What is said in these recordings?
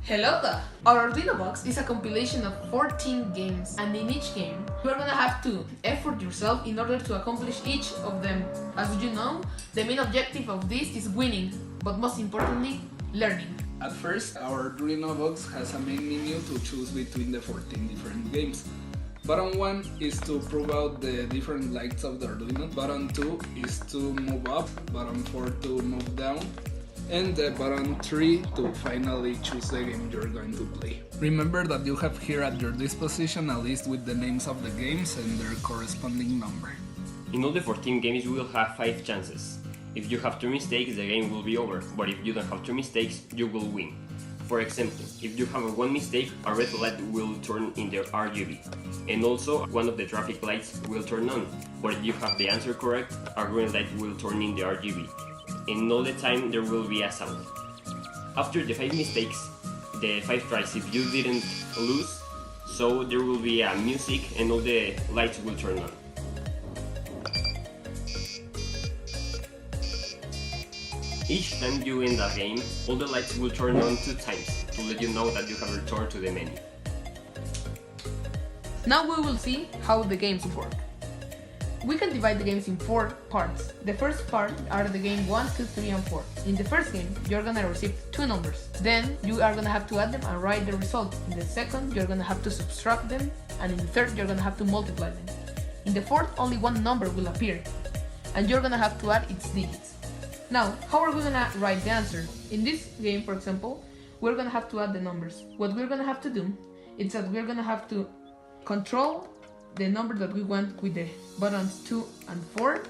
Hello there! Our Arduino box is a compilation of 14 games, and in each game, you are gonna have to effort yourself in order to accomplish each of them. As you know, the main objective of this is winning, but most importantly, learning. At first, our Arduino box has a main menu to choose between the 14 different games. Button 1 is to prove out the different lights of the Arduino. Button 2 is to move up, button 4 to move down, and the button 3 to finally choose the game you're going to play. Remember that you have here at your disposition a list with the names of the games and their corresponding number. In all the 14 games you will have 5 chances. If you have 2 mistakes, the game will be over, but if you don't have 2 mistakes, you will win. For example, if you have 1 mistake, a red light will turn in the RGB, and also one of the traffic lights will turn on, but if you have the answer correct, a green light will turn in the RGB. And all the time there will be a sound. After the 5 mistakes, the 5 tries, if you didn't lose, so there will be a music and all the lights will turn on. Each time you end a game, all the lights will turn on 2 times to let you know that you have returned to the menu. Now we will see how the games work. We can divide the games in 4 parts. The first part are the game 1, 2, 3, and 4. In the first game, you're gonna receive 2 numbers. Then you are gonna have to add them and write the result. In the second, you're gonna have to subtract them, and in the third, you're gonna have to multiply them. In the fourth, only 1 number will appear, and you're gonna have to add its digits. Now, how are we gonna write the answer? In this game, for example, we're gonna have to add the numbers. What we're gonna have to do is that we're gonna have to control the number that we want with the buttons 2 and 4,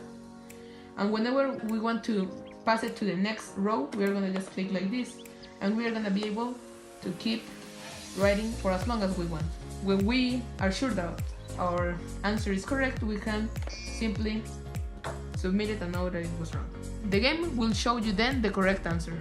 and whenever we want to pass it to the next row, we're gonna just click like this, and we are gonna be able to keep writing for as long as we want. When we are sure that our answer is correct, we can simply submit it and know that it was wrong. The game will show you then the correct answer.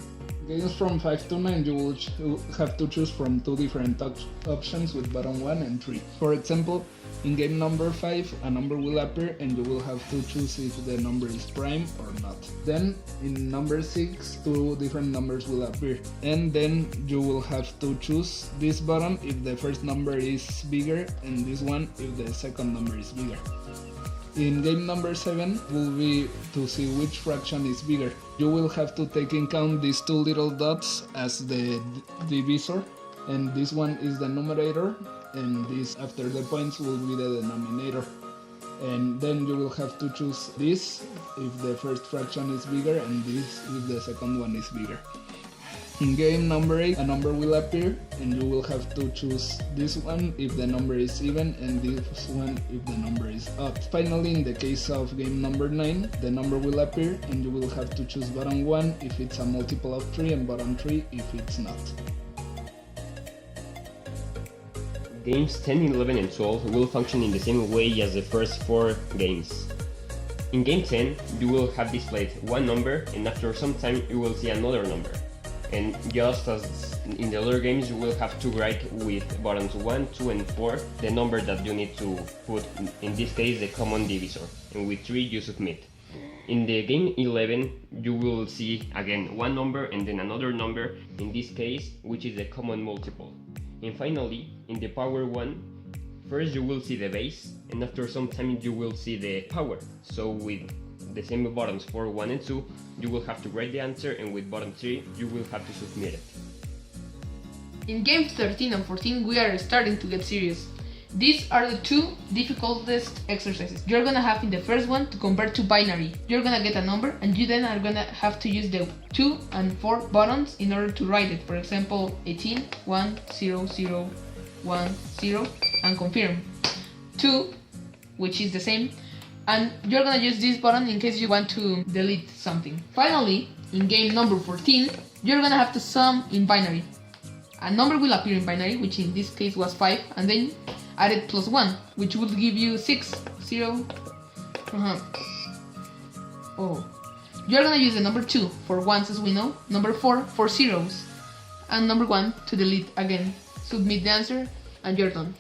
Games from 5 to 9 you will have to choose from 2 different options with button 1 and 3. For example, in game number 5 a number will appear and you will have to choose if the number is prime or not. Then in number 6 2 different numbers will appear, and then you will have to choose this button if the first number is bigger and this one if the second number is bigger. In game number 7 will be to see which fraction is bigger. You will have to take in count these 2 little dots as the divisor, and this one is the numerator, and this after the points will be the denominator. And then you will have to choose this if the first fraction is bigger and this if the second one is bigger. In game number 8 a number will appear and you will have to choose this one if the number is even and this one if the number is odd. Finally, in the case of game number 9 the number will appear and you will have to choose button 1 if it's a multiple of 3 and button 3 if it's not. Games 10, 11 and 12 will function in the same way as the first 4 games. In game 10 you will have displayed 1 number and after some time you will see another number. And just as in the other games, you will have to write with buttons 1, 2 and 4 the number that you need to put, in this case the common divisor, and with 3 you submit. In the game 11 you will see again 1 number and then another number, in this case which is the common multiple. And finally, in the power 1, first you will see the base and after some time you will see the power. So with the same buttons for 1 and 2, you will have to write the answer, and with button 3, you will have to submit it. In games 13 and 14, we are starting to get serious. These are the 2 difficultest exercises. You're gonna have in the first one to convert to binary. You're gonna get a number, and you then are gonna have to use the 2 and 4 buttons in order to write it. For example, 18, 1, 0, 0, 1, 0, and confirm. 2, which is the same, and you're gonna use this button in case you want to delete something. Finally, in game number 14, you're gonna have to sum in binary. A number will appear in binary, which in this case was 5, and then add it plus 1, which would give you 6, 0. You're gonna use the number 2 for ones as we know, number 4 for zeros, and number 1 to delete again. Submit the answer, and you're done.